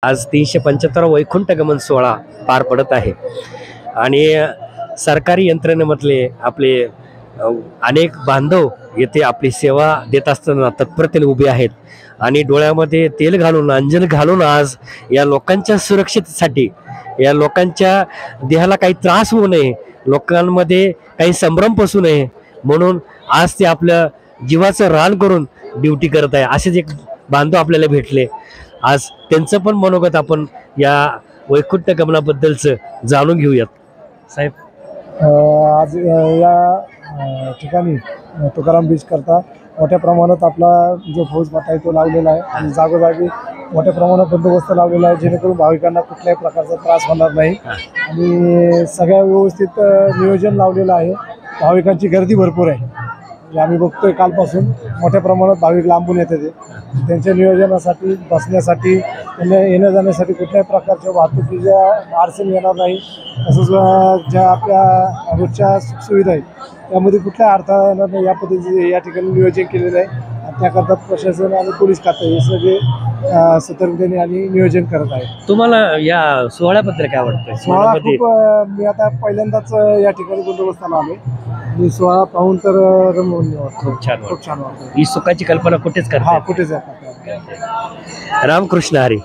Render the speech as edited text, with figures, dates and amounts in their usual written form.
आज 375 वैकुंठ गमन सोहळा पार पडत आहे आणि सरकारी यंत्रणेमधले आपले अनेक बांधव येथे आपली सेवा देत असताना तत्परतेने उभे आहेत आणि डोळ्यामध्ये तेल घालून अंजन घालून आज या लोकांच्या सुरक्षेसाठी, या लोकांच्या देहाला काही त्रास होऊ नये, लोकांमध्ये काही संभ्रम पसू नये म्हणून आज ते आपल्या जीवाचं रान करून ड्युटी करत आहे. असेच एक बांधव आपल्याला भेटले. आज त्यांचं पण मनोगत आपण या वैकुंठ गमनाबद्दलचं जाणून घेऊयात. साहेब, आज या ठिकाणी तुकाराम बीच करता मोठ्या प्रमाणात आपला जो फौजफाटा आहे तो लावलेला आहे आणि जागोजागी मोठ्या प्रमाणात बंदोबस्त लावलेला आहे, जेणेकरून भाविकांना कुठल्याही प्रकारचा त्रास होणार नाही आणि सगळ्या व्यवस्थित नियोजन लावलेलं आहे. भाविकांची गर्दी भरपूर आहे. आम्ही बघतोय कालपासून मोठ्या प्रमाणात भाविक लांबून येते ते त्यांच्या नियोजनासाठी, बसण्यासाठी, त्यांना येण्या जाण्यासाठी कुठल्याही प्रकारच्या वाहतुकीच्या अडचण येणार नाही. तसंच ज्या आपल्या रोजच्या सुखसुविधा आहेत त्यामध्ये कुठल्या अडथळा येणार नाही या पद्धतीचे या ठिकाणी नियोजन केलेलं आहे. त्याकरता प्रशासन आणि पोलीस खातं हे सगळे सतर्कतेने आणि नियोजन करत आहे. तुम्हाला या सोहळ्याबद्दल काय वाटतं? सोहळा खूप मी आता पहिल्यांदाच या ठिकाणी बंदोबस्ताला आले आणि सोहळा पाहून तर रमणीय वाटतं. खूप छान खूप छान वाटतं. ही सुखाची कल्पना कुठेच करता कुठेच आहे. रामकृष्ण हरी.